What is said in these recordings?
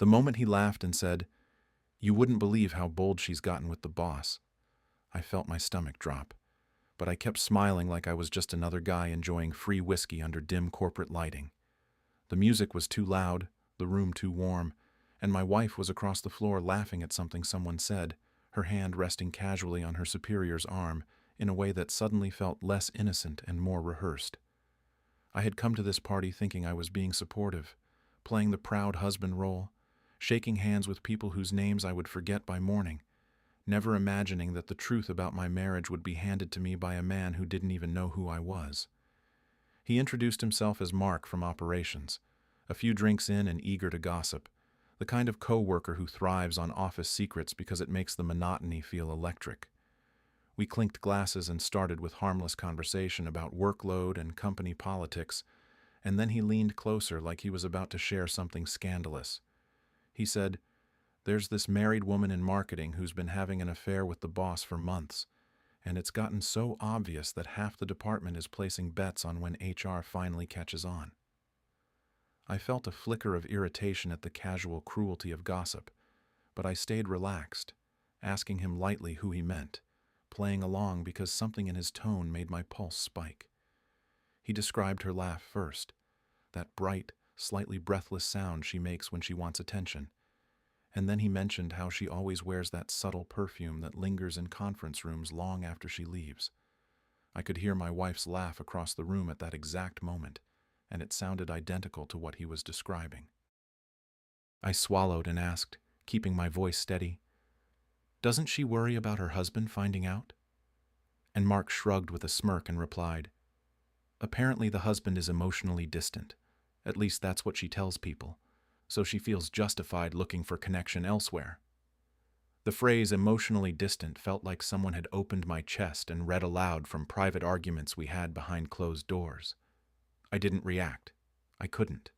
The moment he laughed and said, "You wouldn't believe how bold she's gotten with the boss," I felt my stomach drop, but I kept smiling like I was just another guy enjoying free whiskey under dim corporate lighting. The music was too loud, the room too warm, and my wife was across the floor laughing at something someone said, her hand resting casually on her superior's arm in a way that suddenly felt less innocent and more rehearsed. I had come to this party thinking I was being supportive, playing the proud husband role, shaking hands with people whose names I would forget by morning, never imagining that the truth about my marriage would be handed to me by a man who didn't even know who I was. He introduced himself as Mark from operations, a few drinks in and eager to gossip, the kind of coworker who thrives on office secrets because it makes the monotony feel electric. We clinked glasses and started with harmless conversation about workload and company politics, and then he leaned closer like he was about to share something scandalous. He said, "There's this married woman in marketing who's been having an affair with the boss for months, and it's gotten so obvious that half the department is placing bets on when HR finally catches on." I felt a flicker of irritation at the casual cruelty of gossip, but I stayed relaxed, asking him lightly who he meant, playing along because something in his tone made my pulse spike. He described her laugh first, that bright, slightly breathless sound she makes when she wants attention, and then he mentioned how she always wears that subtle perfume that lingers in conference rooms long after she leaves. I could hear my wife's laugh across the room at that exact moment, and it sounded identical to what he was describing. I swallowed and asked, keeping my voice steady, "Doesn't she worry about her husband finding out?" And Mark shrugged with a smirk and replied, "Apparently the husband is emotionally distant. At least that's what she tells people, so she feels justified looking for connection elsewhere." The phrase emotionally distant felt like someone had opened my chest and read aloud from private arguments we had behind closed doors. I didn't react. I couldn't.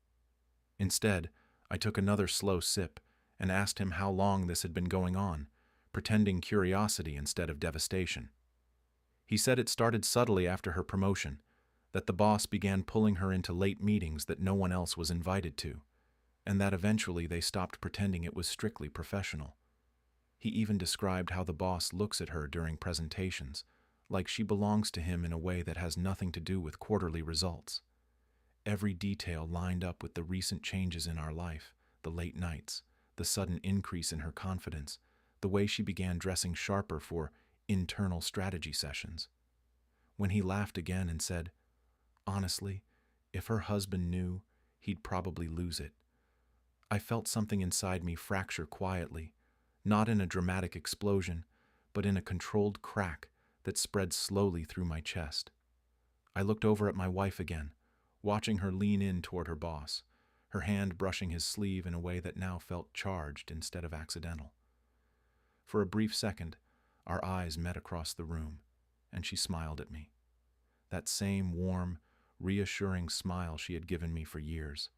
Instead, I took another slow sip and asked him how long this had been going on, pretending curiosity instead of devastation. He said it started subtly after her promotion, that the boss began pulling her into late meetings that no one else was invited to, and that eventually they stopped pretending it was strictly professional. He even described how the boss looks at her during presentations, like she belongs to him in a way that has nothing to do with quarterly results. Every detail lined up with the recent changes in our life, the late nights, the sudden increase in her confidence, the way she began dressing sharper for internal strategy sessions. When he laughed again and said, "Honestly, if her husband knew, he'd probably lose it," I felt something inside me fracture quietly, not in a dramatic explosion, but in a controlled crack that spread slowly through my chest. I looked over at my wife again, watching her lean in toward her boss, her hand brushing his sleeve in a way that now felt charged instead of accidental. For a brief second, our eyes met across the room, and she smiled at me. That same warm, reassuring smile she had given me for years.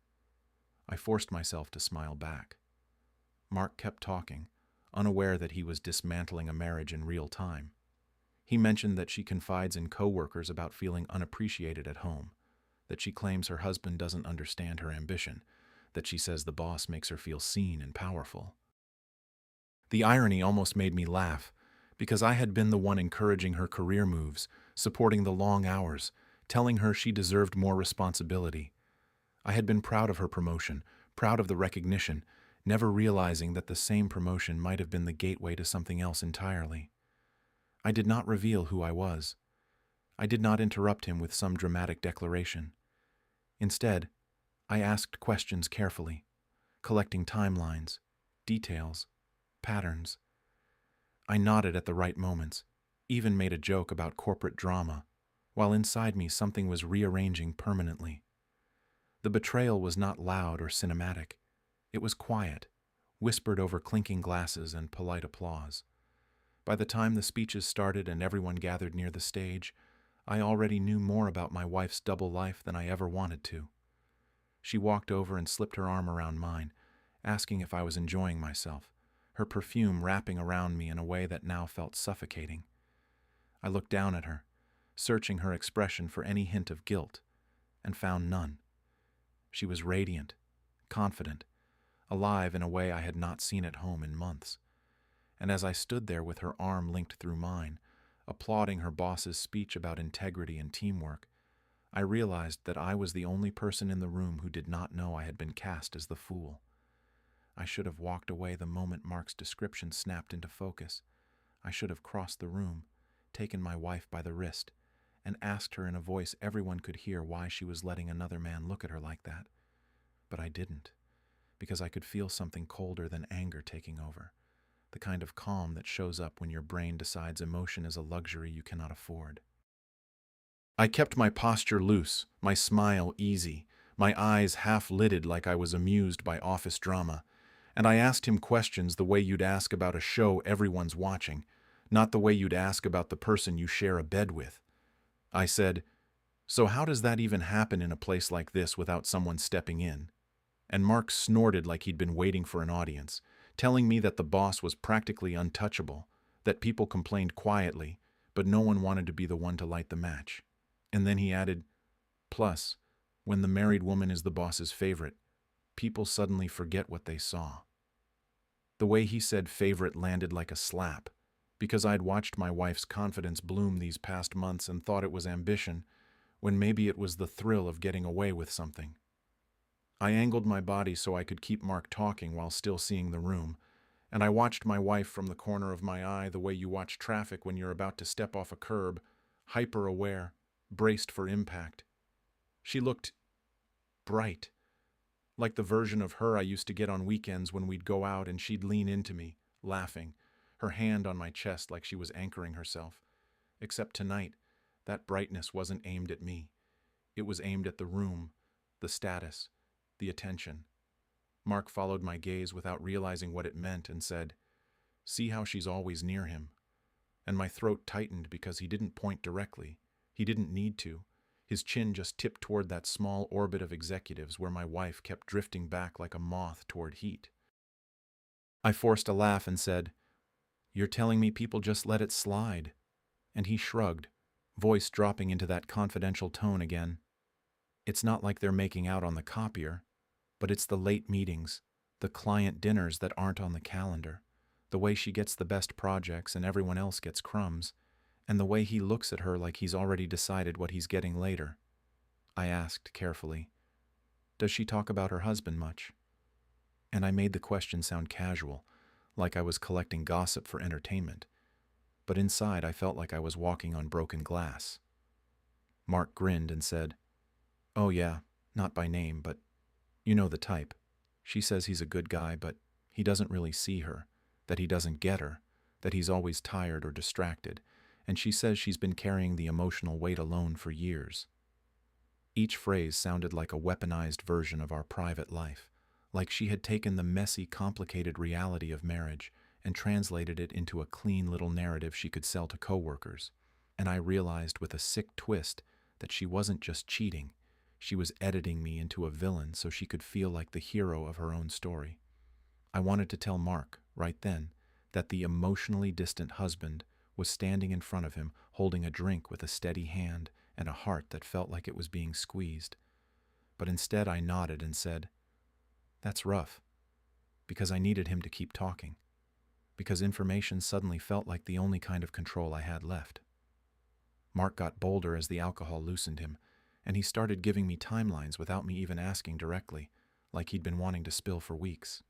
I forced myself to smile back. Mark kept talking, unaware that he was dismantling a marriage in real time. He mentioned that she confides in coworkers about feeling unappreciated at home, that she claims her husband doesn't understand her ambition, that she says the boss makes her feel seen and powerful. The irony almost made me laugh, because I had been the one encouraging her career moves, supporting the long hours, telling her she deserved more responsibility. I had been proud of her promotion, proud of the recognition, never realizing that the same promotion might have been the gateway to something else entirely. I did not reveal who I was. I did not interrupt him with some dramatic declaration. Instead, I asked questions carefully, collecting timelines, details, patterns. I nodded at the right moments, even made a joke about corporate drama, while inside me something was rearranging permanently. The betrayal was not loud or cinematic. It was quiet, whispered over clinking glasses and polite applause. By the time the speeches started and everyone gathered near the stage, I already knew more about my wife's double life than I ever wanted to. She walked over and slipped her arm around mine, asking if I was enjoying myself, her perfume wrapping around me in a way that now felt suffocating. I looked down at her, searching her expression for any hint of guilt, and found none. She was radiant, confident, alive in a way I had not seen at home in months. And as I stood there with her arm linked through mine, applauding her boss's speech about integrity and teamwork, I realized that I was the only person in the room who did not know I had been cast as the fool. I should have walked away the moment Mark's description snapped into focus. I should have crossed the room, taken my wife by the wrist, and asked her in a voice everyone could hear why she was letting another man look at her like that. But I didn't, because I could feel something colder than anger taking over, the kind of calm that shows up when your brain decides emotion is a luxury you cannot afford. I kept my posture loose, my smile easy, my eyes half-lidded like I was amused by office drama, and I asked him questions the way you'd ask about a show everyone's watching, not the way you'd ask about the person you share a bed with. I said, "So how does that even happen in a place like this without someone stepping in?" And Mark snorted like he'd been waiting for an audience, telling me that the boss was practically untouchable, that people complained quietly, but no one wanted to be the one to light the match. And then he added, "Plus, when the married woman is the boss's favorite, people suddenly forget what they saw." The way he said favorite landed like a slap, because I'd watched my wife's confidence bloom these past months and thought it was ambition, when maybe it was the thrill of getting away with something. I angled my body so I could keep Mark talking while still seeing the room, and I watched my wife from the corner of my eye the way you watch traffic when you're about to step off a curb, hyper-aware, braced for impact. She looked bright, like the version of her I used to get on weekends when we'd go out and she'd lean into me, laughing, her hand on my chest like she was anchoring herself. Except tonight, that brightness wasn't aimed at me. It was aimed at the room, the status, the attention. Mark followed my gaze without realizing what it meant and said, "See how she's always near him." And my throat tightened because he didn't point directly. He didn't need to. His chin just tipped toward that small orbit of executives where my wife kept drifting back like a moth toward heat. I forced a laugh and said, "You're telling me people just let it slide?" And he shrugged, voice dropping into that confidential tone again. "It's not like they're making out on the copier, but it's the late meetings, the client dinners that aren't on the calendar, the way she gets the best projects and everyone else gets crumbs, and the way he looks at her like he's already decided what he's getting later." I asked carefully, "Does she talk about her husband much?" And I made the question sound casual, like I was collecting gossip for entertainment. But inside I felt like I was walking on broken glass. Mark grinned and said, "Oh yeah, not by name, but you know the type. She says he's a good guy, but he doesn't really see her, that he doesn't get her, that he's always tired or distracted, and she says she's been carrying the emotional weight alone for years." Each phrase sounded like a weaponized version of our private life, like she had taken the messy, complicated reality of marriage and translated it into a clean little narrative she could sell to coworkers. And I realized with a sick twist that she wasn't just cheating, she was editing me into a villain so she could feel like the hero of her own story. I wanted to tell Mark, right then, that the emotionally distant husband was standing in front of him, holding a drink with a steady hand and a heart that felt like it was being squeezed. But instead I nodded and said, "That's rough," because I needed him to keep talking, because information suddenly felt like the only kind of control I had left. Mark got bolder as the alcohol loosened him, and he started giving me timelines without me even asking directly, like he'd been wanting to spill for weeks.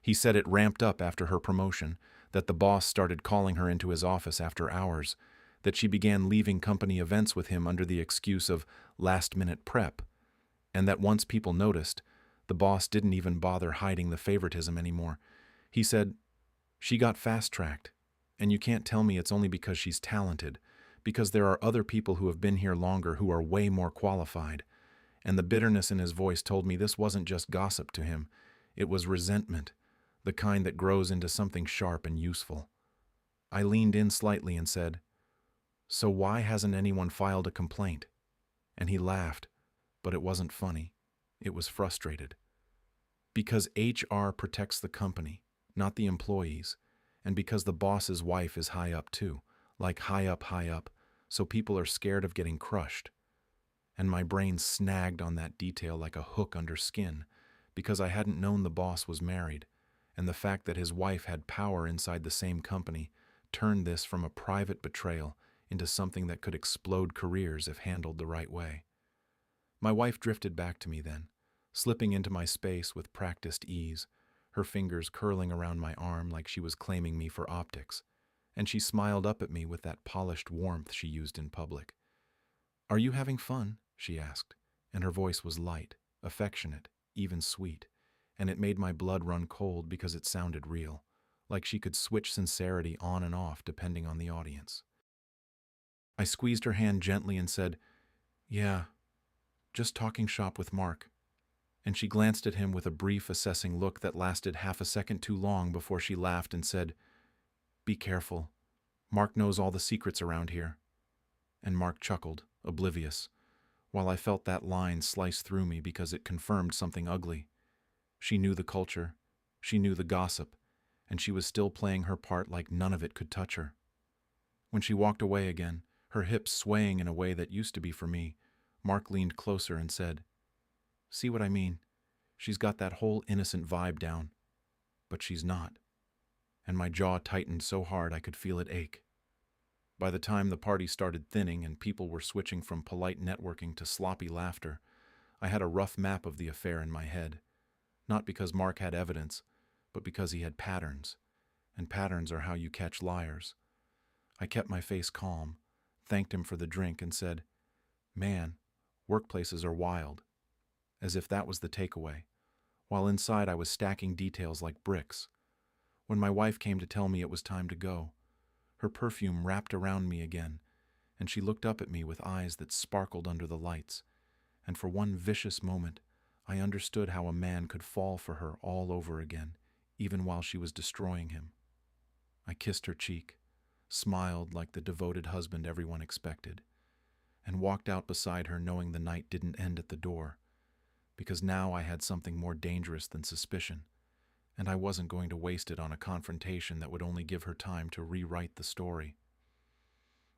He said it ramped up after her promotion, that the boss started calling her into his office after hours, that she began leaving company events with him under the excuse of last-minute prep, and that once people noticed, the boss didn't even bother hiding the favoritism anymore. He said, "She got fast-tracked, and you can't tell me it's only because she's talented, because there are other people who have been here longer who are way more qualified." And the bitterness in his voice told me this wasn't just gossip to him, it was resentment, the kind that grows into something sharp and useful. I leaned in slightly and said, "So why hasn't anyone filed a complaint?" And he laughed, but it wasn't funny. It was frustrated. "Because HR protects the company, not the employees, and because the boss's wife is high up too, like high up, so people are scared of getting crushed." And my brain snagged on that detail like a hook under skin, because I hadn't known the boss was married, and the fact that his wife had power inside the same company turned this from a private betrayal into something that could explode careers if handled the right way. My wife drifted back to me then, slipping into my space with practiced ease, her fingers curling around my arm like she was claiming me for optics, and she smiled up at me with that polished warmth she used in public. "Are you having fun?" she asked, and her voice was light, affectionate, even sweet, and it made my blood run cold because it sounded real, like she could switch sincerity on and off depending on the audience. I squeezed her hand gently and said, "Yeah, just talking shop with Mark." And she glanced at him with a brief, assessing look that lasted half a second too long before she laughed and said, "Be careful. Mark knows all the secrets around here." And Mark chuckled, oblivious, while I felt that line slice through me because it confirmed something ugly. She knew the culture, she knew the gossip, and she was still playing her part like none of it could touch her. When she walked away again, her hips swaying in a way that used to be for me, Mark leaned closer and said, "See what I mean? She's got that whole innocent vibe down. But she's not." And my jaw tightened so hard I could feel it ache. By the time the party started thinning and people were switching from polite networking to sloppy laughter, I had a rough map of the affair in my head. Not because Mark had evidence, but because he had patterns. And patterns are how you catch liars. I kept my face calm, thanked him for the drink, and said, "Man, workplaces are wild." As if that was the takeaway, while inside I was stacking details like bricks. When my wife came to tell me it was time to go, her perfume wrapped around me again, and she looked up at me with eyes that sparkled under the lights, and for one vicious moment, I understood how a man could fall for her all over again, even while she was destroying him. I kissed her cheek, smiled like the devoted husband everyone expected, and walked out beside her knowing the night didn't end at the door, because now I had something more dangerous than suspicion, and I wasn't going to waste it on a confrontation that would only give her time to rewrite the story.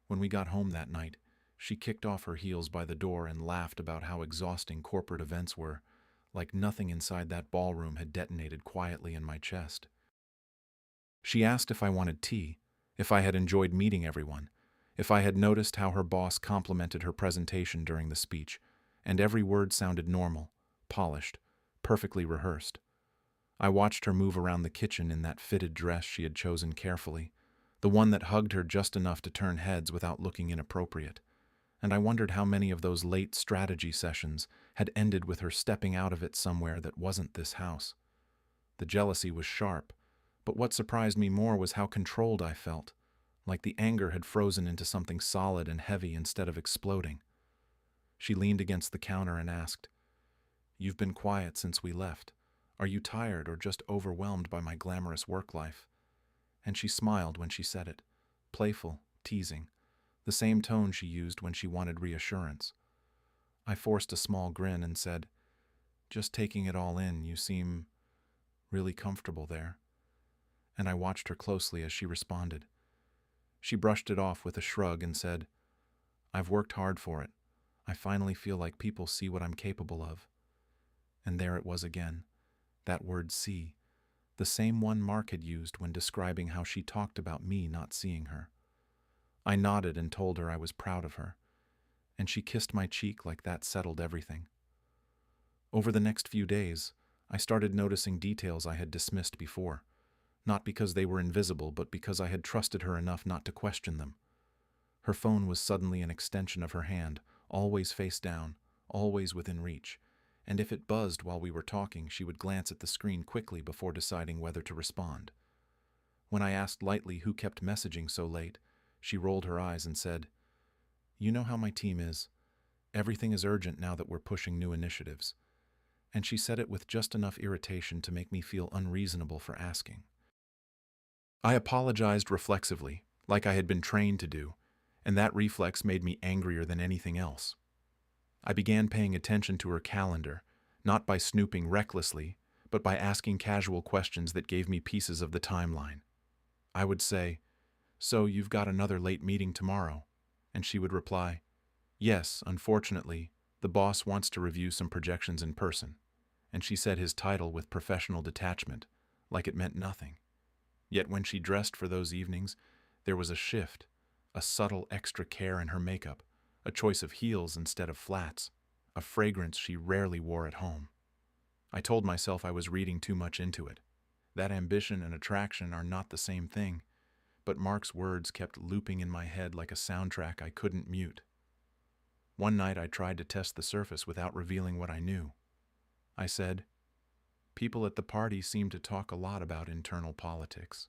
When we got home that night, she kicked off her heels by the door and laughed about how exhausting corporate events were, like nothing inside that ballroom had detonated quietly in my chest. She asked if I wanted tea, if I had enjoyed meeting everyone, if I had noticed how her boss complimented her presentation during the speech, and every word sounded normal, polished, perfectly rehearsed. I watched her move around the kitchen in that fitted dress she had chosen carefully, the one that hugged her just enough to turn heads without looking inappropriate, and I wondered how many of those late strategy sessions had ended with her stepping out of it somewhere that wasn't this house. The jealousy was sharp, but what surprised me more was how controlled I felt, like the anger had frozen into something solid and heavy instead of exploding. She leaned against the counter and asked, "You've been quiet since we left. Are you tired or just overwhelmed by my glamorous work life?" And she smiled when she said it, playful, teasing, the same tone she used when she wanted reassurance. I forced a small grin and said, "Just taking it all in, you seem really comfortable there." And I watched her closely as she responded. She brushed it off with a shrug and said, "I've worked hard for it. I finally feel like people see what I'm capable of." And there it was again, that word see, the same one Mark had used when describing how she talked about me not seeing her. I nodded and told her I was proud of her, and she kissed my cheek like that settled everything. Over the next few days, I started noticing details I had dismissed before, not because they were invisible, but because I had trusted her enough not to question them. Her phone was suddenly an extension of her hand, always face down, always within reach, and if it buzzed while we were talking, she would glance at the screen quickly before deciding whether to respond. When I asked lightly who kept messaging so late, she rolled her eyes and said, "You know how my team is. Everything is urgent now that we're pushing new initiatives." And she said it with just enough irritation to make me feel unreasonable for asking. I apologized reflexively, like I had been trained to do, and that reflex made me angrier than anything else. I began paying attention to her calendar, not by snooping recklessly, but by asking casual questions that gave me pieces of the timeline. I would say, "So you've got another late meeting tomorrow?" And she would reply, "Yes, unfortunately, the boss wants to review some projections in person." and she said his title with professional detachment, like it meant nothing. Yet when she dressed for those evenings, there was a shift, a subtle extra care in her makeup, a choice of heels instead of flats, a fragrance she rarely wore at home. I told myself I was reading too much into it, that ambition and attraction are not the same thing, but Mark's words kept looping in my head like a soundtrack I couldn't mute. One night I tried to test the surface without revealing what I knew. I said, "People at the party seem to talk a lot about internal politics.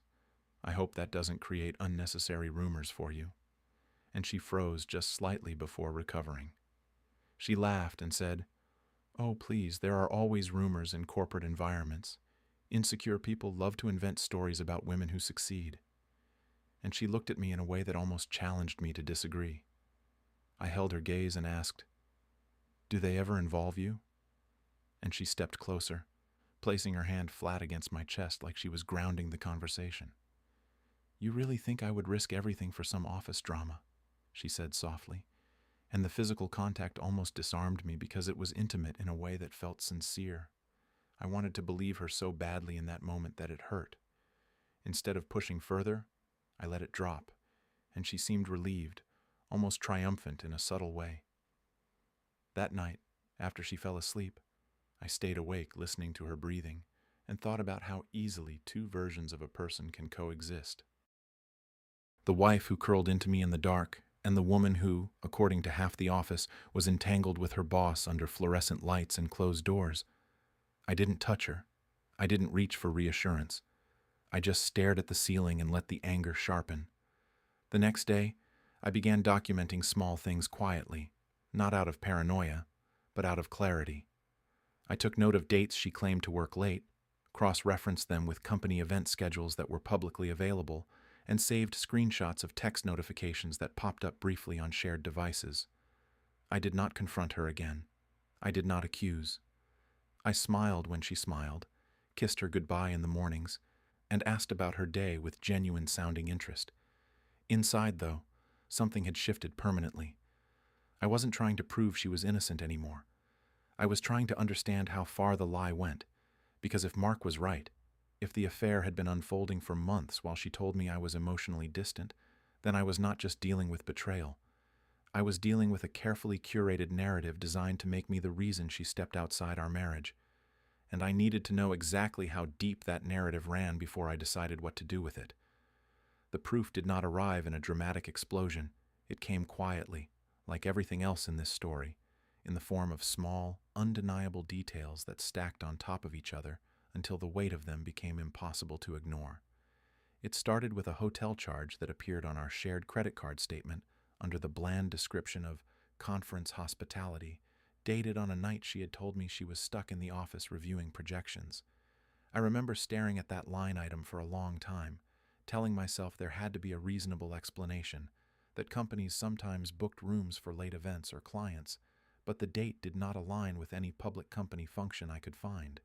I hope that doesn't create unnecessary rumors for you." And she froze just slightly before recovering. She laughed and said, "Oh, please, there are always rumors in corporate environments. Insecure people love to invent stories about women who succeed." And she looked at me in a way that almost challenged me to disagree. I held her gaze and asked, "Do they ever involve you?" And she stepped closer, placing her hand flat against my chest like she was grounding the conversation. "You really think I would risk everything for some office drama?" she said softly, and the physical contact almost disarmed me because it was intimate in a way that felt sincere. I wanted to believe her so badly in that moment that it hurt. Instead of pushing further, I let it drop, and she seemed relieved, almost triumphant in a subtle way. That night, after she fell asleep, I stayed awake listening to her breathing and thought about how easily two versions of a person can coexist. The wife who curled into me in the dark, and the woman who, according to half the office, was entangled with her boss under fluorescent lights and closed doors. I didn't touch her. I didn't reach for reassurance. I just stared at the ceiling and let the anger sharpen. The next day, I began documenting small things quietly, not out of paranoia, but out of clarity. I took note of dates she claimed to work late, cross-referenced them with company event schedules that were publicly available, and saved screenshots of text notifications that popped up briefly on shared devices. I did not confront her again. I did not accuse. I smiled when she smiled, kissed her goodbye in the mornings, and asked about her day with genuine-sounding interest. Inside, though, something had shifted permanently. I wasn't trying to prove she was innocent anymore. I was trying to understand how far the lie went, because if Mark was right, if the affair had been unfolding for months while she told me I was emotionally distant, then I was not just dealing with betrayal. I was dealing with a carefully curated narrative designed to make me the reason she stepped outside our marriage. And I needed to know exactly how deep that narrative ran before I decided what to do with it. The proof did not arrive in a dramatic explosion. It came quietly, like everything else in this story, in the form of small, undeniable details that stacked on top of each other until the weight of them became impossible to ignore. It started with a hotel charge that appeared on our shared credit card statement under the bland description of conference hospitality, dated on a night she had told me she was stuck in the office reviewing projections. I remember staring at that line item for a long time, telling myself there had to be a reasonable explanation, that companies sometimes booked rooms for late events or clients, but the date did not align with any public company function I could find.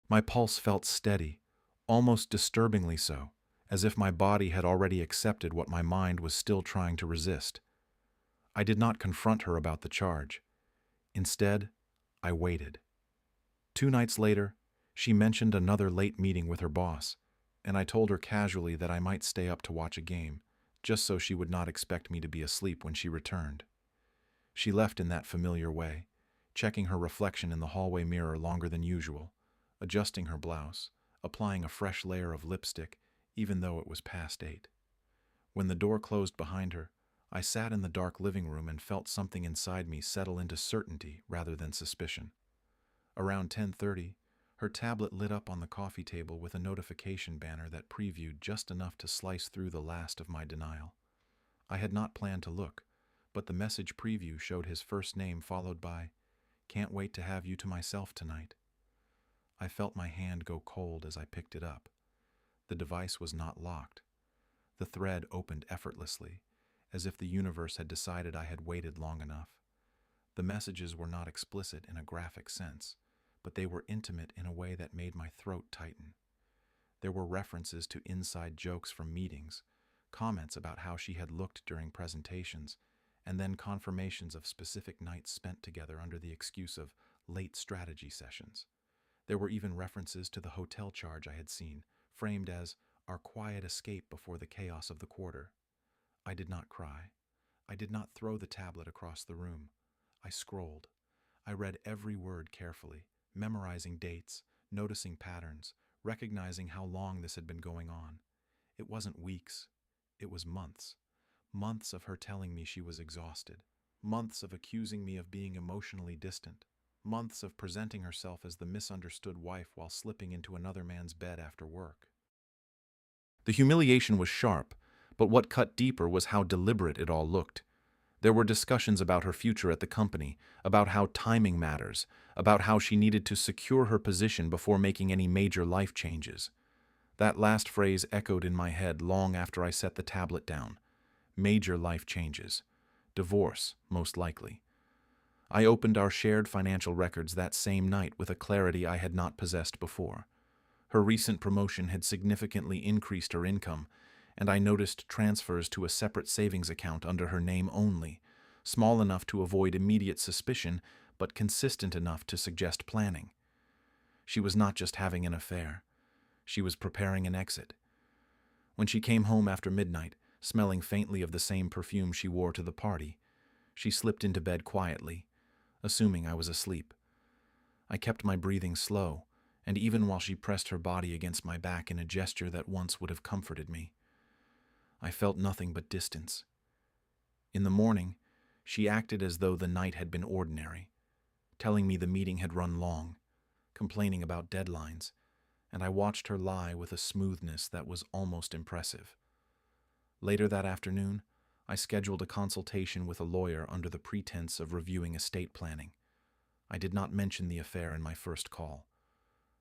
My pulse felt steady, almost disturbingly so, as if my body had already accepted what my mind was still trying to resist. I did not confront her about the charge. Instead, I waited. 2 nights later, she mentioned another late meeting with her boss, and I told her casually that I might stay up to watch a game, just so she would not expect me to be asleep when she returned. She left in that familiar way, checking her reflection in the hallway mirror longer than usual, adjusting her blouse, applying a fresh layer of lipstick, even though it was past 8. When the door closed behind her, I sat in the dark living room and felt something inside me settle into certainty rather than suspicion. Around 10:30, her tablet lit up on the coffee table with a notification banner that previewed just enough to slice through the last of my denial. I had not planned to look, but the message preview showed his first name followed by, "Can't wait to have you to myself tonight." I felt my hand go cold as I picked it up. The device was not locked. The thread opened effortlessly, as if the universe had decided I had waited long enough. The messages were not explicit in a graphic sense, but they were intimate in a way that made my throat tighten. There were references to inside jokes from meetings, comments about how she had looked during presentations, and then confirmations of specific nights spent together under the excuse of late strategy sessions. There were even references to the hotel charge I had seen, framed as our quiet escape before the chaos of the quarter. I did not cry. I did not throw the tablet across the room. I scrolled. I read every word carefully, memorizing dates, noticing patterns, recognizing how long this had been going on. It wasn't weeks. It was months. Months of her telling me she was exhausted. Months of accusing me of being emotionally distant. Months of presenting herself as the misunderstood wife while slipping into another man's bed after work. The humiliation was sharp, but what cut deeper was how deliberate it all looked. There were discussions about her future at the company, about how timing matters, about how she needed to secure her position before making any major life changes. That last phrase echoed in my head long after I set the tablet down. Major life changes. Divorce, most likely. I opened our shared financial records that same night with a clarity I had not possessed before. Her recent promotion had significantly increased her income, and I noticed transfers to a separate savings account under her name only, small enough to avoid immediate suspicion, but consistent enough to suggest planning. She was not just having an affair. She was preparing an exit. When she came home after midnight, smelling faintly of the same perfume she wore to the party, she slipped into bed quietly, assuming I was asleep. I kept my breathing slow, and even while she pressed her body against my back in a gesture that once would have comforted me, I felt nothing but distance. In the morning, she acted as though the night had been ordinary, telling me the meeting had run long, complaining about deadlines, and I watched her lie with a smoothness that was almost impressive. Later that afternoon, I scheduled a consultation with a lawyer under the pretense of reviewing estate planning. I did not mention the affair in my first call.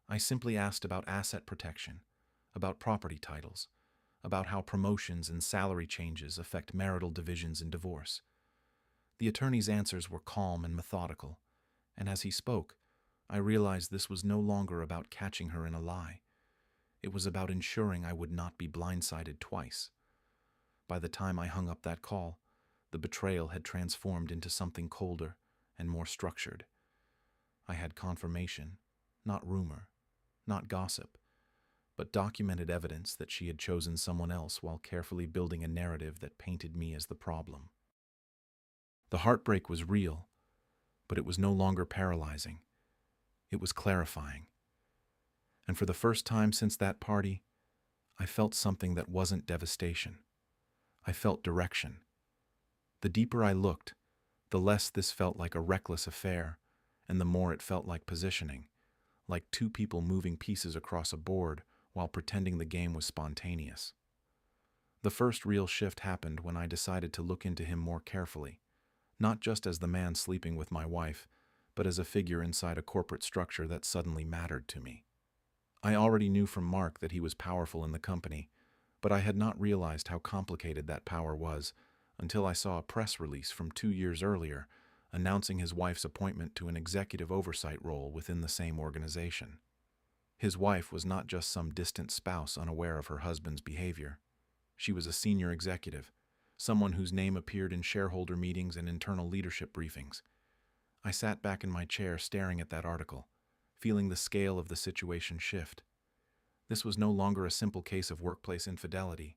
I simply asked about asset protection, about property titles, about how promotions and salary changes affect marital divisions in divorce. The attorney's answers were calm and methodical, and as he spoke, I realized this was no longer about catching her in a lie. It was about ensuring I would not be blindsided twice. By the time I hung up that call, the betrayal had transformed into something colder and more structured. I had confirmation, not rumor, not gossip, but documented evidence that she had chosen someone else while carefully building a narrative that painted me as the problem. The heartbreak was real, but it was no longer paralyzing. It was clarifying. And for the first time since that party, I felt something that wasn't devastation. I felt direction. The deeper I looked, the less this felt like a reckless affair, and the more it felt like positioning, like two people moving pieces across a board while pretending the game was spontaneous. The first real shift happened when I decided to look into him more carefully, not just as the man sleeping with my wife, but as a figure inside a corporate structure that suddenly mattered to me. I already knew from Mark that he was powerful in the company, but I had not realized how complicated that power was until I saw a press release from 2 years earlier announcing his wife's appointment to an executive oversight role within the same organization. His wife was not just some distant spouse unaware of her husband's behavior. She was a senior executive, someone whose name appeared in shareholder meetings and internal leadership briefings. I sat back in my chair staring at that article, feeling the scale of the situation shift. This was no longer a simple case of workplace infidelity.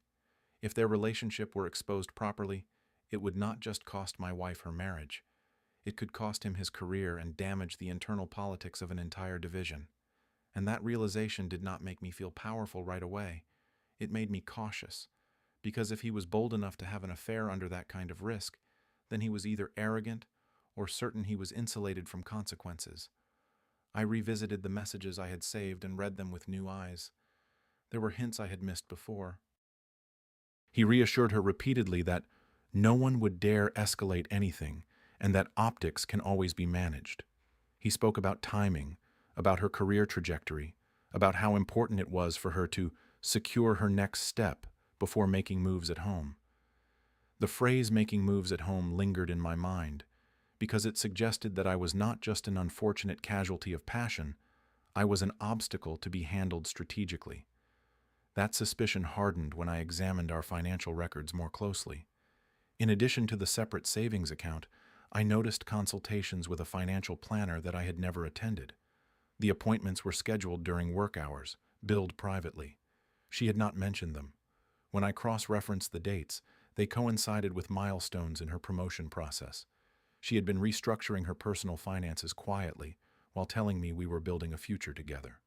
If their relationship were exposed properly, it would not just cost my wife her marriage. It could cost him his career and damage the internal politics of an entire division. And that realization did not make me feel powerful right away. It made me cautious, because if he was bold enough to have an affair under that kind of risk, then he was either arrogant or certain he was insulated from consequences. I revisited the messages I had saved and read them with new eyes. There were hints I had missed before. He reassured her repeatedly that no one would dare escalate anything and that optics can always be managed. He spoke about timing, about her career trajectory, about how important it was for her to secure her next step before making moves at home. The phrase "making moves at home" lingered in my mind because it suggested that I was not just an unfortunate casualty of passion, I was an obstacle to be handled strategically. That suspicion hardened when I examined our financial records more closely. In addition to the separate savings account, I noticed consultations with a financial planner that I had never attended. The appointments were scheduled during work hours, billed privately. She had not mentioned them. When I cross-referenced the dates, they coincided with milestones in her promotion process. She had been restructuring her personal finances quietly while telling me we were building a future together.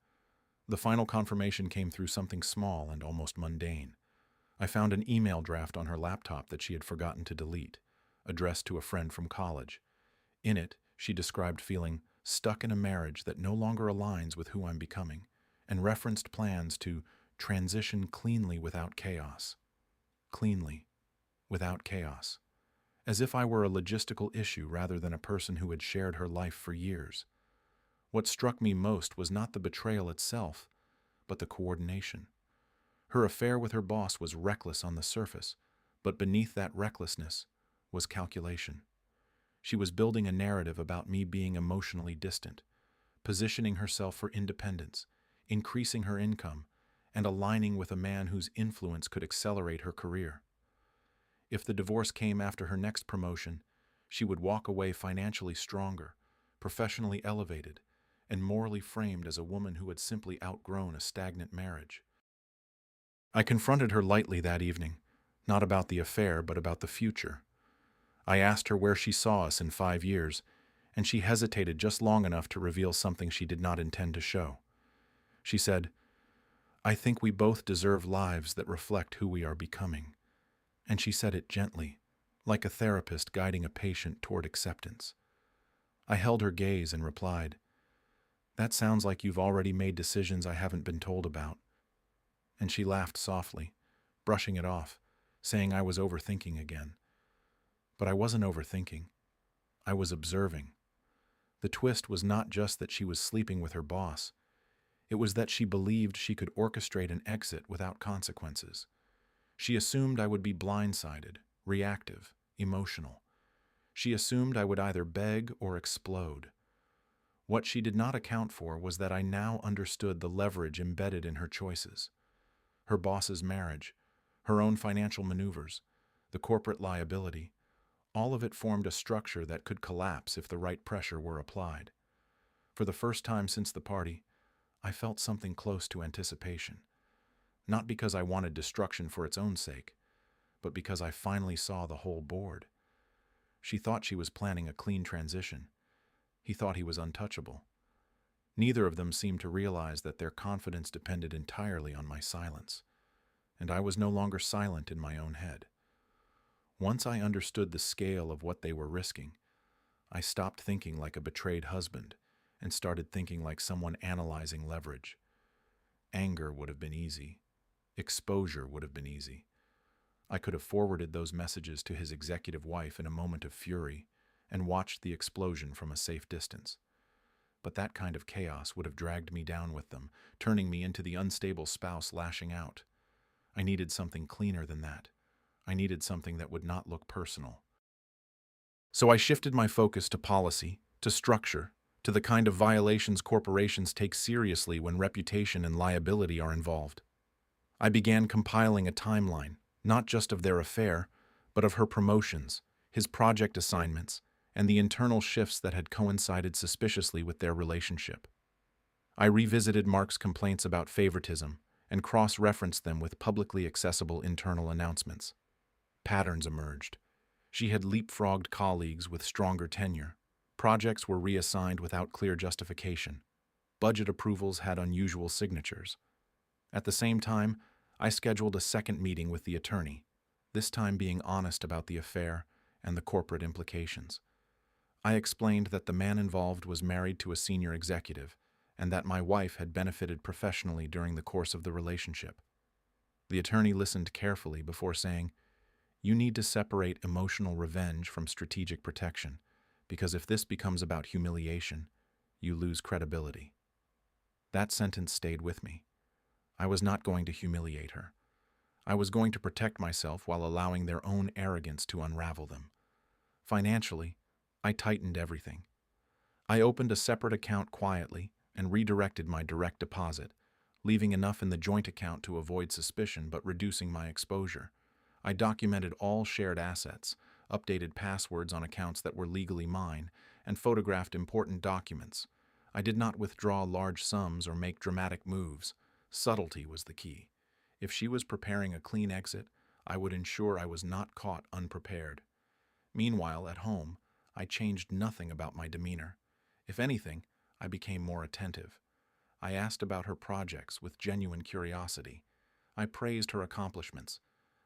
The final confirmation came through something small and almost mundane. I found an email draft on her laptop that she had forgotten to delete, addressed to a friend from college. In it, she described feeling stuck in a marriage that no longer aligns with who I'm becoming, and referenced plans to transition cleanly without chaos. Cleanly, without chaos. As if I were a logistical issue rather than a person who had shared her life for years. What struck me most was not the betrayal itself, but the coordination. Her affair with her boss was reckless on the surface, but beneath that recklessness was calculation. She was building a narrative about me being emotionally distant, positioning herself for independence, increasing her income, and aligning with a man whose influence could accelerate her career. If the divorce came after her next promotion, she would walk away financially stronger, professionally elevated, and morally framed as a woman who had simply outgrown a stagnant marriage. I confronted her lightly that evening, not about the affair, but about the future. I asked her where she saw us in 5 years, and she hesitated just long enough to reveal something she did not intend to show. She said, "I think we both deserve lives that reflect who we are becoming." And she said it gently, like a therapist guiding a patient toward acceptance. I held her gaze and replied, "That sounds like you've already made decisions I haven't been told about." And she laughed softly, brushing it off, saying I was overthinking again. But I wasn't overthinking. I was observing. The twist was not just that she was sleeping with her boss. It was that she believed she could orchestrate an exit without consequences. She assumed I would be blindsided, reactive, emotional. She assumed I would either beg or explode. What she did not account for was that I now understood the leverage embedded in her choices. Her boss's marriage, her own financial maneuvers, the corporate liability, all of it formed a structure that could collapse if the right pressure were applied. For the first time since the party, I felt something close to anticipation. Not because I wanted destruction for its own sake, but because I finally saw the whole board. She thought she was planning a clean transition. He thought he was untouchable. Neither of them seemed to realize that their confidence depended entirely on my silence, and I was no longer silent in my own head. Once I understood the scale of what they were risking, I stopped thinking like a betrayed husband and started thinking like someone analyzing leverage. Anger would have been easy. Exposure would have been easy. I could have forwarded those messages to his executive wife in a moment of fury and watched the explosion from a safe distance. But that kind of chaos would have dragged me down with them, turning me into the unstable spouse lashing out. I needed something cleaner than that. I needed something that would not look personal. So I shifted my focus to policy, to structure, to the kind of violations corporations take seriously when reputation and liability are involved. I began compiling a timeline, not just of their affair, but of her promotions, his project assignments, and the internal shifts that had coincided suspiciously with their relationship. I revisited Mark's complaints about favoritism and cross-referenced them with publicly accessible internal announcements. Patterns emerged. She had leapfrogged colleagues with stronger tenure. Projects were reassigned without clear justification. Budget approvals had unusual signatures. At the same time, I scheduled a second meeting with the attorney, this time being honest about the affair and the corporate implications. I explained that the man involved was married to a senior executive and that my wife had benefited professionally during the course of the relationship. The attorney listened carefully before saying, "You need to separate emotional revenge from strategic protection, because if this becomes about humiliation, you lose credibility." That sentence stayed with me. I was not going to humiliate her. I was going to protect myself while allowing their own arrogance to unravel them. Financially, I tightened everything. I opened a separate account quietly and redirected my direct deposit, leaving enough in the joint account to avoid suspicion but reducing my exposure. I documented all shared assets, updated passwords on accounts that were legally mine, and photographed important documents. I did not withdraw large sums or make dramatic moves. Subtlety was the key. If she was preparing a clean exit, I would ensure I was not caught unprepared. Meanwhile, at home, I changed nothing about my demeanor. If anything, I became more attentive. I asked about her projects with genuine curiosity. I praised her accomplishments.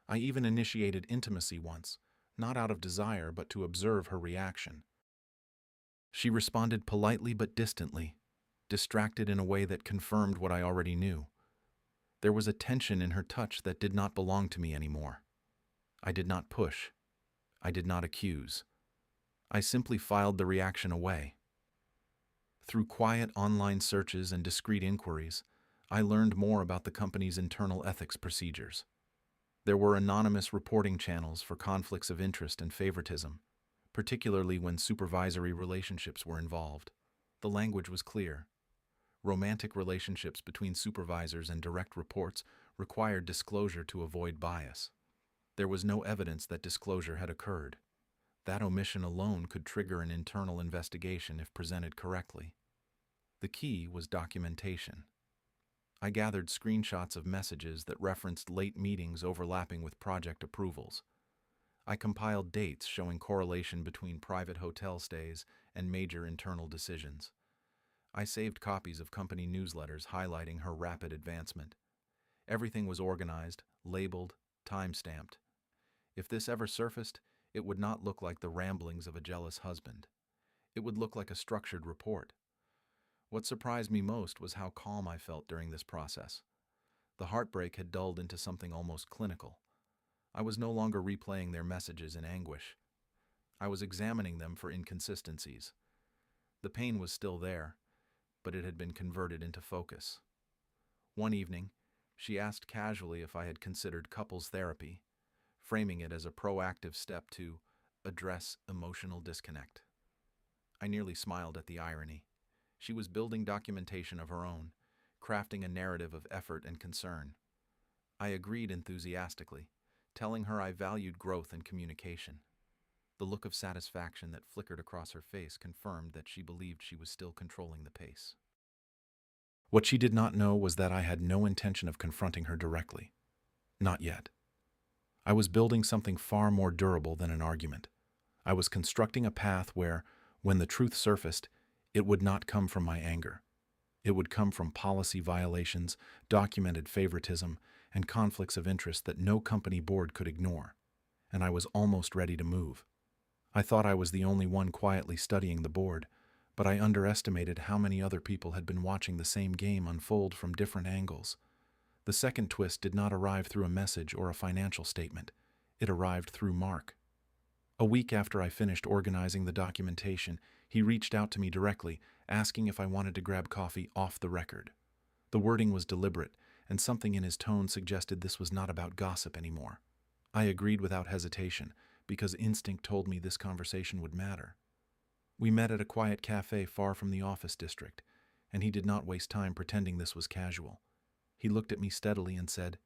I even initiated intimacy once, not out of desire but to observe her reaction. She responded politely but distantly, distracted in a way that confirmed what I already knew. There was a tension in her touch that did not belong to me anymore. I did not push. I did not accuse. I simply filed the reaction away. Through quiet online searches and discreet inquiries, I learned more about the company's internal ethics procedures. There were anonymous reporting channels for conflicts of interest and favoritism, particularly when supervisory relationships were involved. The language was clear. Romantic relationships between supervisors and direct reports required disclosure to avoid bias. There was no evidence that disclosure had occurred. That omission alone could trigger an internal investigation if presented correctly. The key was documentation. I gathered screenshots of messages that referenced late meetings overlapping with project approvals. I compiled dates showing correlation between private hotel stays and major internal decisions. I saved copies of company newsletters highlighting her rapid advancement. Everything was organized, labeled, time-stamped. If this ever surfaced, it would not look like the ramblings of a jealous husband. It would look like a structured report. What surprised me most was how calm I felt during this process. The heartbreak had dulled into something almost clinical. I was no longer replaying their messages in anguish. I was examining them for inconsistencies. The pain was still there, but it had been converted into focus. One evening, she asked casually if I had considered couples therapy, framing it as a proactive step to address emotional disconnect. I nearly smiled at the irony. She was building documentation of her own, crafting a narrative of effort and concern. I agreed enthusiastically, telling her I valued growth and communication. The look of satisfaction that flickered across her face confirmed that she believed she was still controlling the pace. What she did not know was that I had no intention of confronting her directly. Not yet. I was building something far more durable than an argument. I was constructing a path where, when the truth surfaced, it would not come from my anger. It would come from policy violations, documented favoritism, and conflicts of interest that no company board could ignore. And I was almost ready to move. I thought I was the only one quietly studying the board, but I underestimated how many other people had been watching the same game unfold from different angles. The second twist did not arrive through a message or a financial statement. It arrived through Mark. A week after I finished organizing the documentation, he reached out to me directly, asking if I wanted to grab coffee off the record. The wording was deliberate, and something in his tone suggested this was not about gossip anymore. I agreed without hesitation, because instinct told me this conversation would matter. We met at a quiet cafe far from the office district, and he did not waste time pretending this was casual. He looked at me steadily and said,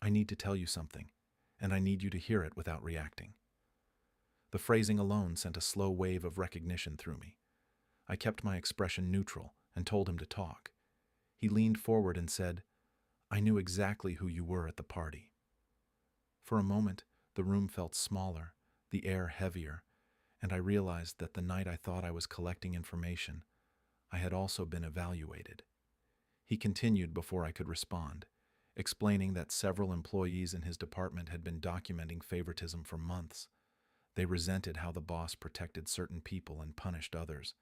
"I need to tell you something, and I need you to hear it without reacting." The phrasing alone sent a slow wave of recognition through me. I kept my expression neutral and told him to talk. He leaned forward and said, "I knew exactly who you were at the party." For a moment, the room felt smaller, the air heavier, and I realized that the night I thought I was collecting information, I had also been evaluated. He continued before I could respond, explaining that several employees in his department had been documenting favoritism for months. They resented how the boss protected certain people and punished others.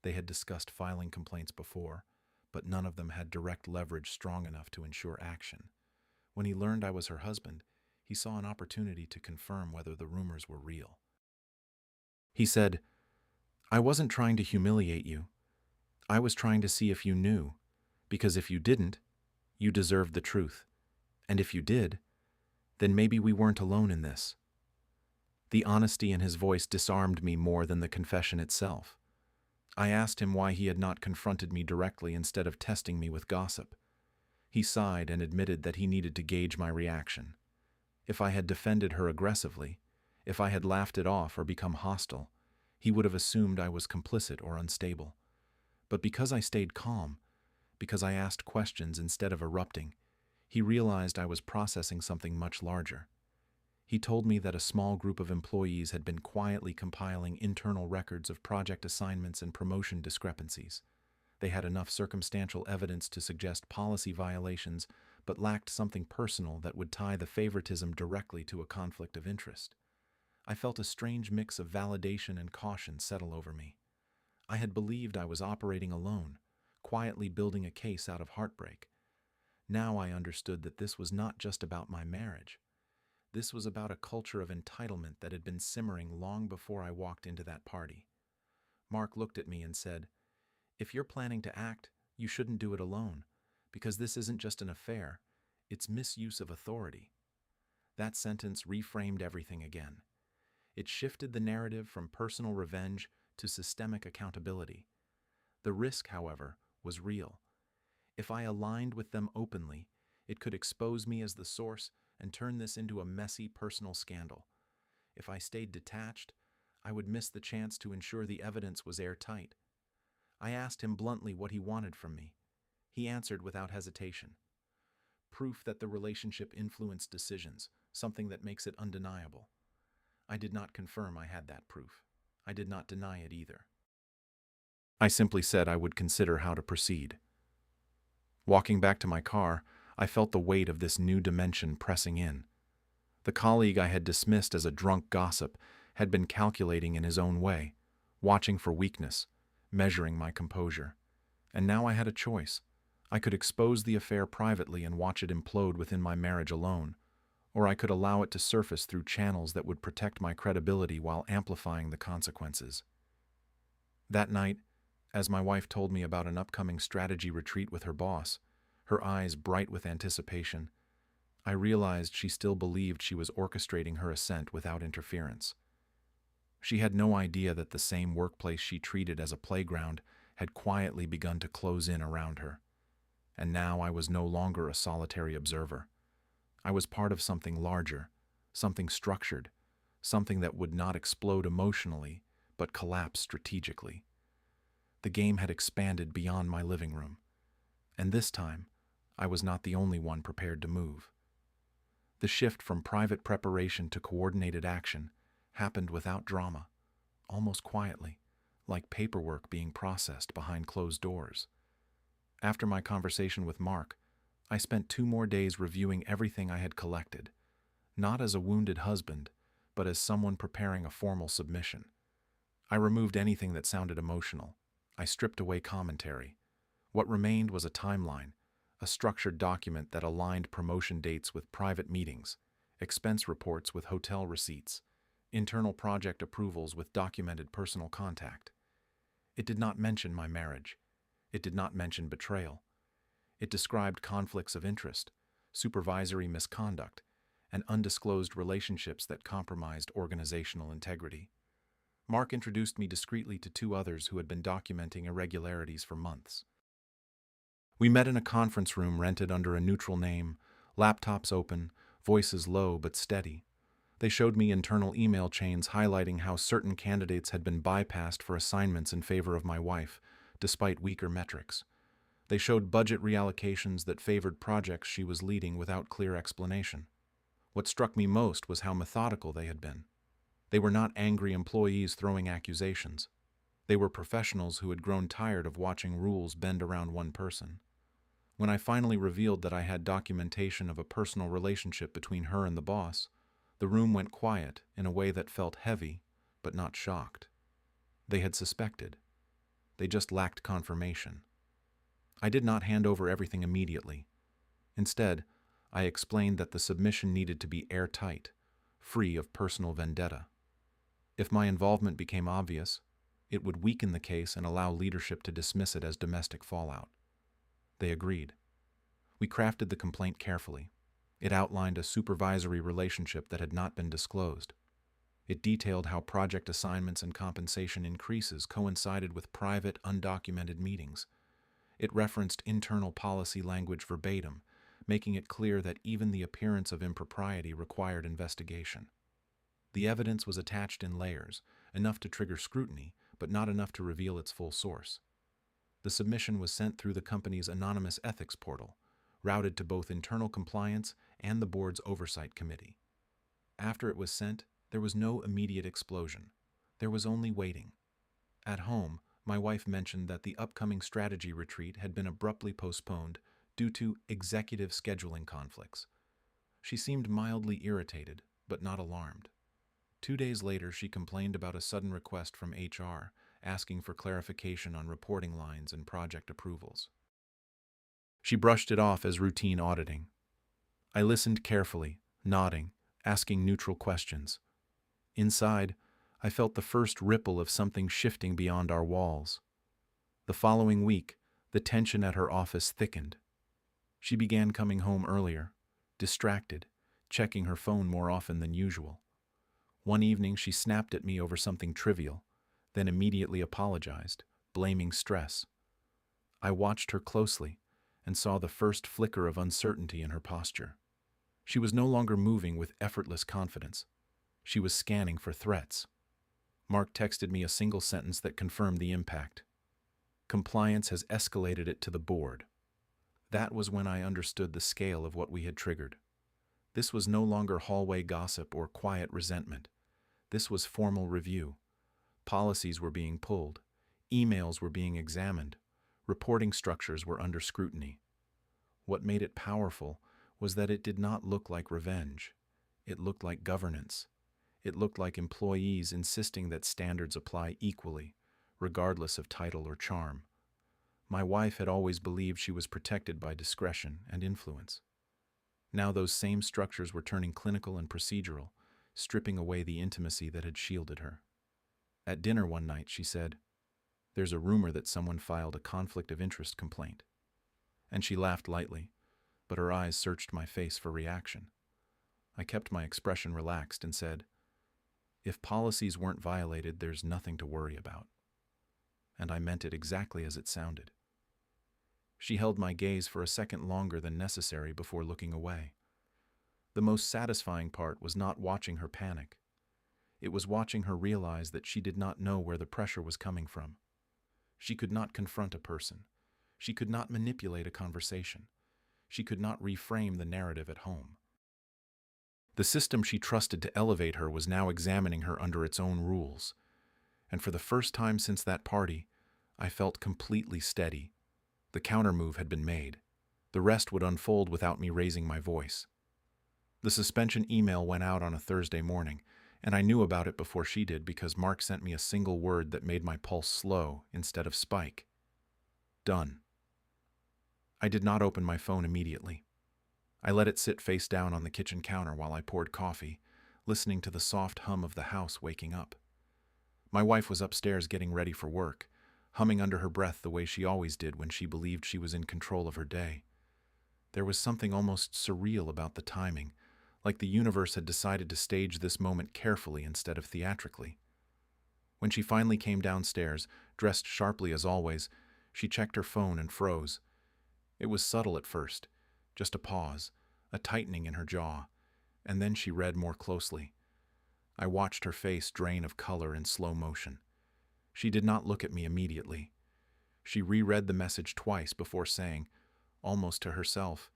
They had discussed filing complaints before, but none of them had direct leverage strong enough to ensure action. When he learned I was her husband, he saw an opportunity to confirm whether the rumors were real. He said, "I wasn't trying to humiliate you. I was trying to see if you knew, because if you didn't, you deserved the truth. And if you did, then maybe we weren't alone in this." The honesty in his voice disarmed me more than the confession itself. I asked him why he had not confronted me directly instead of testing me with gossip. He sighed and admitted that he needed to gauge my reaction. If I had defended her aggressively, If I had laughed it off or become hostile, he would have assumed I was complicit or unstable. But because I stayed calm, because I asked questions instead of erupting, he realized I was processing something much larger. He told me that a small group of employees had been quietly compiling internal records of project assignments and promotion discrepancies. They had enough circumstantial evidence to suggest policy violations, but lacked something personal that would tie the favoritism directly to a conflict of interest. I felt a strange mix of validation and caution settle over me. I had believed I was operating alone, quietly building a case out of heartbreak. Now I understood that this was not just about my marriage. This was about a culture of entitlement that had been simmering long before I walked into that party. Mark looked at me and said, "If you're planning to act, you shouldn't do it alone, because this isn't just an affair, it's misuse of authority." That sentence reframed everything again. It shifted the narrative from personal revenge to systemic accountability. The risk, however, was real. If I aligned with them openly, it could expose me as the source and turn this into a messy personal scandal. If I stayed detached, I would miss the chance to ensure the evidence was airtight. I asked him bluntly what he wanted from me. He answered without hesitation. Proof that the relationship influenced decisions, something that makes it undeniable. I did not confirm I had that proof. I did not deny it either. I simply said I would consider how to proceed. Walking back to my car, I felt the weight of this new dimension pressing in. The colleague I had dismissed as a drunk gossip had been calculating in his own way, watching for weakness, measuring my composure. And now I had a choice. I could expose the affair privately and watch it implode within my marriage alone, or I could allow it to surface through channels that would protect my credibility while amplifying the consequences. That night, as my wife told me about an upcoming strategy retreat with her boss, her eyes bright with anticipation, I realized she still believed she was orchestrating her ascent without interference. She had no idea that the same workplace she treated as a playground had quietly begun to close in around her. And now I was no longer a solitary observer. I was part of something larger, something structured, something that would not explode emotionally, but collapse strategically. The game had expanded beyond my living room, and this time, I was not the only one prepared to move. The shift from private preparation to coordinated action happened without drama, almost quietly, like paperwork being processed behind closed doors. After my conversation with Mark, I spent 2 more days reviewing everything I had collected, not as a wounded husband, but as someone preparing a formal submission. I removed anything that sounded emotional. I stripped away commentary. What remained was a timeline, a structured document that aligned promotion dates with private meetings, expense reports with hotel receipts, internal project approvals with documented personal contact. It did not mention my marriage. It did not mention betrayal. It described conflicts of interest, supervisory misconduct, and undisclosed relationships that compromised organizational integrity. Mark introduced me discreetly to 2 others who had been documenting irregularities for months. We met in a conference room rented under a neutral name, laptops open, voices low but steady. They showed me internal email chains highlighting how certain candidates had been bypassed for assignments in favor of my wife, despite weaker metrics. They showed budget reallocations that favored projects she was leading without clear explanation. What struck me most was how methodical they had been. They were not angry employees throwing accusations. They were professionals who had grown tired of watching rules bend around one person. When I finally revealed that I had documentation of a personal relationship between her and the boss, the room went quiet in a way that felt heavy, but not shocked. They had suspected. They just lacked confirmation. I did not hand over everything immediately. Instead, I explained that the submission needed to be airtight, free of personal vendetta. If my involvement became obvious, it would weaken the case and allow leadership to dismiss it as domestic fallout. They agreed. We crafted the complaint carefully. It outlined a supervisory relationship that had not been disclosed. It detailed how project assignments and compensation increases coincided with private, undocumented meetings. It referenced internal policy language verbatim, making it clear that even the appearance of impropriety required investigation. The evidence was attached in layers, enough to trigger scrutiny, but not enough to reveal its full source. The submission was sent through the company's anonymous ethics portal, routed to both internal compliance and the board's oversight committee. After it was sent, there was no immediate explosion. There was only waiting. At home, my wife mentioned that the upcoming strategy retreat had been abruptly postponed due to executive scheduling conflicts. She seemed mildly irritated, but not alarmed. 2 days later, she complained about a sudden request from HR asking for clarification on reporting lines and project approvals. She brushed it off as routine auditing. I listened carefully, nodding, asking neutral questions. Inside, I felt the first ripple of something shifting beyond our walls. The following week, the tension at her office thickened. She began coming home earlier, distracted, checking her phone more often than usual. One evening, she snapped at me over something trivial, then immediately apologized, blaming stress. I watched her closely and saw the first flicker of uncertainty in her posture. She was no longer moving with effortless confidence. She was scanning for threats. Mark texted me a single sentence that confirmed the impact. Compliance has escalated it to the board. That was when I understood the scale of what we had triggered. This was no longer hallway gossip or quiet resentment. This was formal review. Policies were being pulled. Emails were being examined. Reporting structures were under scrutiny. What made it powerful was that it did not look like revenge. It looked like governance. It looked like employees insisting that standards apply equally, regardless of title or charm. My wife had always believed she was protected by discretion and influence. Now those same structures were turning clinical and procedural, stripping away the intimacy that had shielded her. At dinner one night, she said, "There's a rumor that someone filed a conflict of interest complaint." And she laughed lightly, but her eyes searched my face for reaction. I kept my expression relaxed and said, "If policies weren't violated, there's nothing to worry about." And I meant it exactly as it sounded. She held my gaze for a second longer than necessary before looking away. The most satisfying part was not watching her panic. It was watching her realize that she did not know where the pressure was coming from. She could not confront a person. She could not manipulate a conversation. She could not reframe the narrative at home. The system she trusted to elevate her was now examining her under its own rules. And for the first time since that party, I felt completely steady. The countermove had been made. The rest would unfold without me raising my voice. The suspension email went out on a Thursday morning, and I knew about it before she did because Mark sent me a single word that made my pulse slow instead of spike. Done. I did not open my phone immediately. I let it sit face down on the kitchen counter while I poured coffee, listening to the soft hum of the house waking up. My wife was upstairs getting ready for work, humming under her breath the way she always did when she believed she was in control of her day. There was something almost surreal about the timing, like the universe had decided to stage this moment carefully instead of theatrically. When she finally came downstairs, dressed sharply as always, she checked her phone and froze. It was subtle at first, just a pause, a tightening in her jaw, and then she read more closely. I watched her face drain of color in slow motion. She did not look at me immediately. She reread the message twice before saying, almost to herself,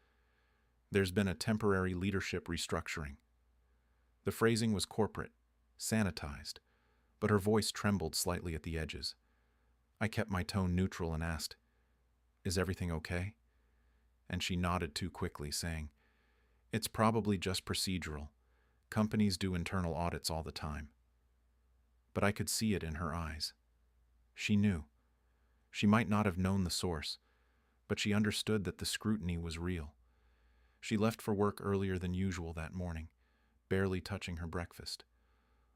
"There's been a temporary leadership restructuring." The phrasing was corporate, sanitized, but her voice trembled slightly at the edges. I kept my tone neutral and asked, "Is everything okay?" And she nodded too quickly, saying, "It's probably just procedural. Companies do internal audits all the time." But I could see it in her eyes. She knew. She might not have known the source, but she understood that the scrutiny was real. She left for work earlier than usual that morning, barely touching her breakfast.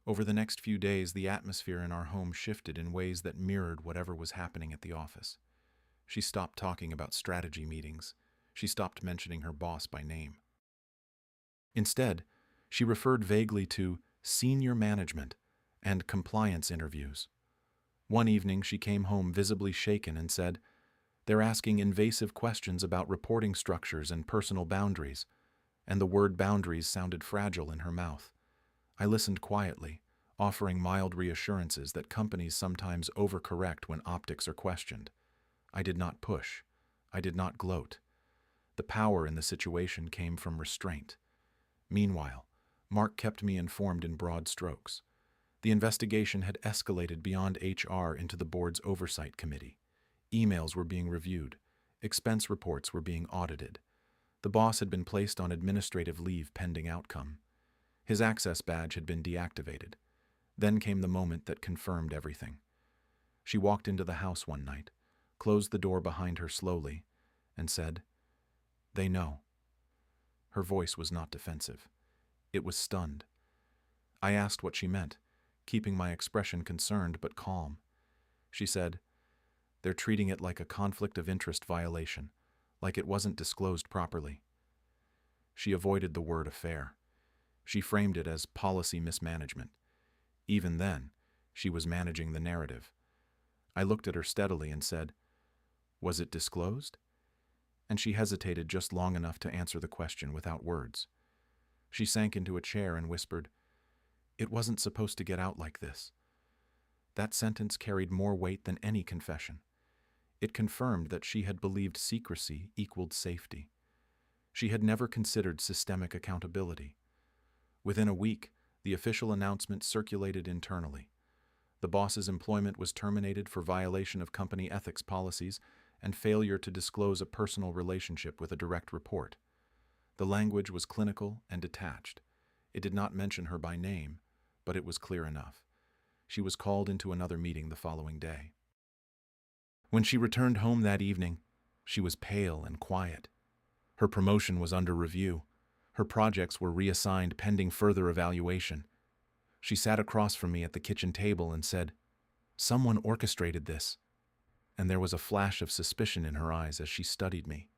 Over the next few days, the atmosphere in our home shifted in ways that mirrored whatever was happening at the office. She stopped talking about strategy meetings. She stopped mentioning her boss by name. Instead, she referred vaguely to senior management and compliance interviews. One evening, she came home visibly shaken and said, "They're asking invasive questions about reporting structures and personal boundaries," and the word boundaries sounded fragile in her mouth. I listened quietly, offering mild reassurances that companies sometimes overcorrect when optics are questioned. I did not push. I did not gloat. The power in the situation came from restraint. Meanwhile, Mark kept me informed in broad strokes. The investigation had escalated beyond HR into the board's oversight committee. Emails were being reviewed. Expense reports were being audited. The boss had been placed on administrative leave pending outcome. His access badge had been deactivated. Then came the moment that confirmed everything. She walked into the house one night, closed the door behind her slowly, and said, "They know." Her voice was not defensive. It was stunned. I asked what she meant, keeping my expression concerned but calm. She said, "They're treating it like a conflict of interest violation, like it wasn't disclosed properly." She avoided the word affair. She framed it as policy mismanagement. Even then, she was managing the narrative. I looked at her steadily and said, "Was it disclosed?" And she hesitated just long enough to answer the question without words. She sank into a chair and whispered, "It wasn't supposed to get out like this." That sentence carried more weight than any confession. It confirmed that she had believed secrecy equaled safety. She had never considered systemic accountability. Within a week, the official announcement circulated internally. The boss's employment was terminated for violation of company ethics policies and failure to disclose a personal relationship with a direct report. The language was clinical and detached. It did not mention her by name, but it was clear enough. She was called into another meeting the following day. When she returned home that evening, she was pale and quiet. Her promotion was under review. Her projects were reassigned pending further evaluation. She sat across from me at the kitchen table and said, "Someone orchestrated this." And there was a flash of suspicion in her eyes as she studied me.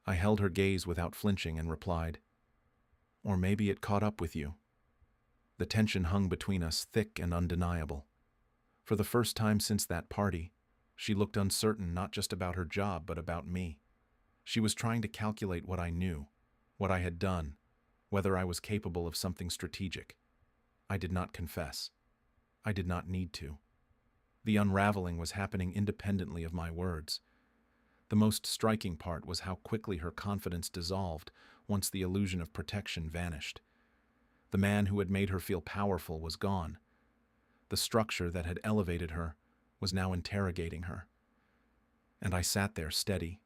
I held her gaze without flinching and replied, "Or maybe it caught up with you." The tension hung between us thick and undeniable. For the first time since that party, she looked uncertain not just about her job but about me. She was trying to calculate what I knew, what I had done, whether I was capable of something strategic. I did not confess. I did not need to. The unraveling was happening independently of my words. The most striking part was how quickly her confidence dissolved once the illusion of protection vanished. The man who had made her feel powerful was gone. The structure that had elevated her was now interrogating her. And I sat there steady,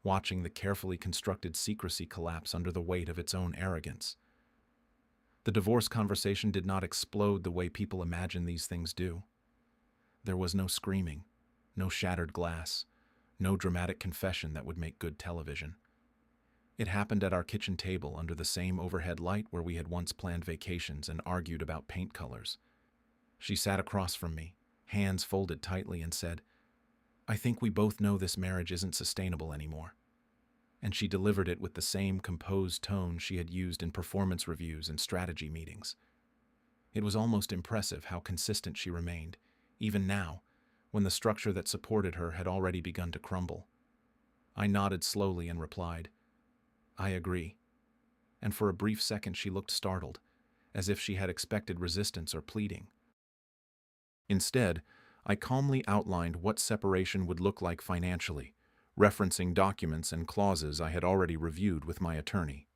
watching the carefully constructed secrecy collapse under the weight of its own arrogance. The divorce conversation did not explode the way people imagine these things do. There was no screaming, no shattered glass, no dramatic confession that would make good television. It happened at our kitchen table under the same overhead light where we had once planned vacations and argued about paint colors. She sat across from me, hands folded tightly, and said, "I think we both know this marriage isn't sustainable anymore." And she delivered it with the same composed tone she had used in performance reviews and strategy meetings. It was almost impressive how consistent she remained, even now, when the structure that supported her had already begun to crumble. I nodded slowly and replied, "I agree." And for a brief second she looked startled, as if she had expected resistance or pleading. Instead, I calmly outlined what separation would look like financially, referencing documents and clauses I had already reviewed with my attorney.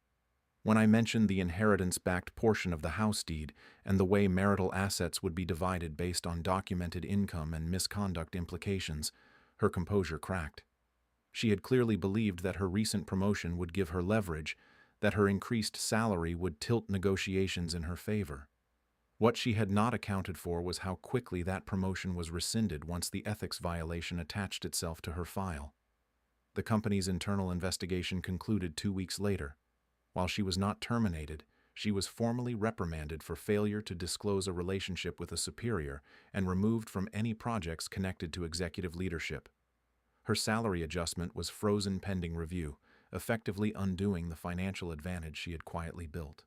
When I mentioned the inheritance-backed portion of the house deed and the way marital assets would be divided based on documented income and misconduct implications, her composure cracked. She had clearly believed that her recent promotion would give her leverage, that her increased salary would tilt negotiations in her favor. What she had not accounted for was how quickly that promotion was rescinded once the ethics violation attached itself to her file. The company's internal investigation concluded 2 weeks later. While she was not terminated, she was formally reprimanded for failure to disclose a relationship with a superior and removed from any projects connected to executive leadership. Her salary adjustment was frozen pending review, effectively undoing the financial advantage she had quietly built.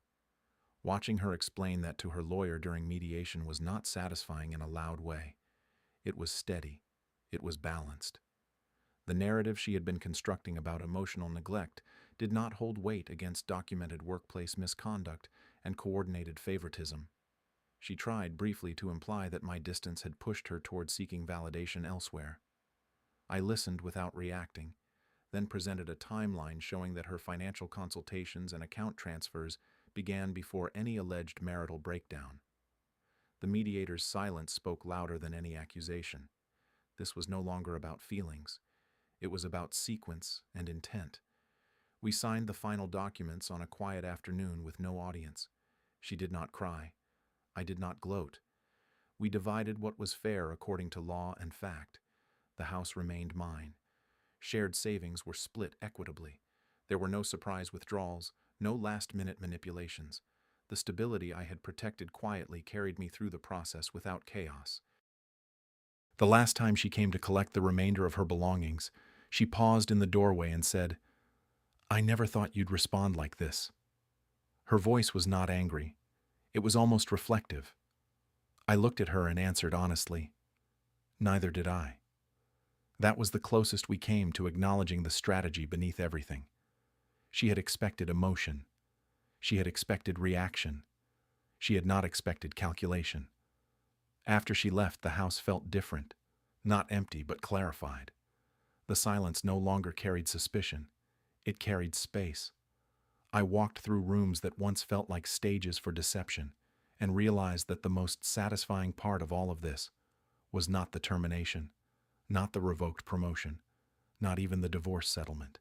Watching her explain that to her lawyer during mediation was not satisfying in a loud way. It was steady. It was balanced. The narrative she had been constructing about emotional neglect did not hold weight against documented workplace misconduct and coordinated favoritism. She tried briefly to imply that my distance had pushed her toward seeking validation elsewhere. I listened without reacting, then presented a timeline showing that her financial consultations and account transfers began before any alleged marital breakdown. The mediator's silence spoke louder than any accusation. This was no longer about feelings. It was about sequence and intent. We signed the final documents on a quiet afternoon with no audience. She did not cry. I did not gloat. We divided what was fair according to law and fact. The house remained mine. Shared savings were split equitably. There were no surprise withdrawals, no last-minute manipulations. The stability I had protected quietly carried me through the process without chaos. The last time she came to collect the remainder of her belongings, she paused in the doorway and said, "I never thought you'd respond like this." Her voice was not angry. It was almost reflective. I looked at her and answered honestly, "Neither did I." That was the closest we came to acknowledging the strategy beneath everything. She had expected emotion. She had expected reaction. She had not expected calculation. After she left, the house felt different, not empty but clarified. The silence no longer carried suspicion. It carried space. I walked through rooms that once felt like stages for deception and realized that the most satisfying part of all of this was not the termination, not the revoked promotion, not even the divorce settlement.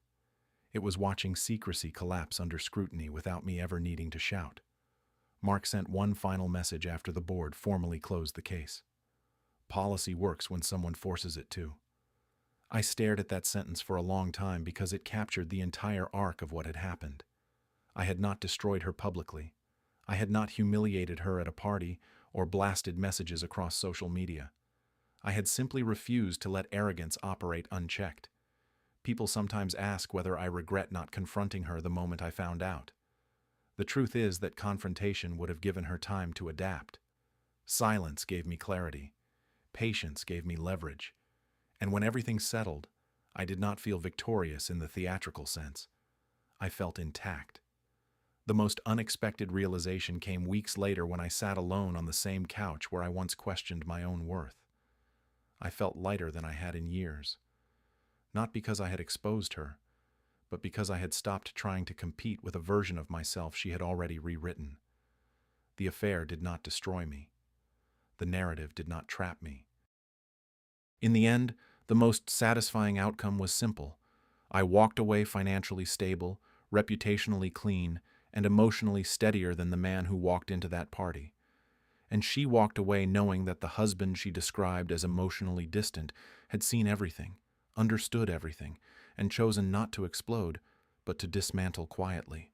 It was watching secrecy collapse under scrutiny without me ever needing to shout. Mark sent one final message after the board formally closed the case. Policy works when someone forces it to. I stared at that sentence for a long time because it captured the entire arc of what had happened. I had not destroyed her publicly. I had not humiliated her at a party or blasted messages across social media. I had simply refused to let arrogance operate unchecked. People sometimes ask whether I regret not confronting her the moment I found out. The truth is that confrontation would have given her time to adapt. Silence gave me clarity. Patience gave me leverage. And when everything settled, I did not feel victorious in the theatrical sense. I felt intact. The most unexpected realization came weeks later when I sat alone on the same couch where I once questioned my own worth. I felt lighter than I had in years. Not because I had exposed her, but because I had stopped trying to compete with a version of myself she had already rewritten. The affair did not destroy me. The narrative did not trap me. In the end, the most satisfying outcome was simple. I walked away financially stable, reputationally clean, and emotionally steadier than the man who walked into that party. And she walked away knowing that the husband she described as emotionally distant had seen everything, understood everything, and chosen not to explode, but to dismantle quietly.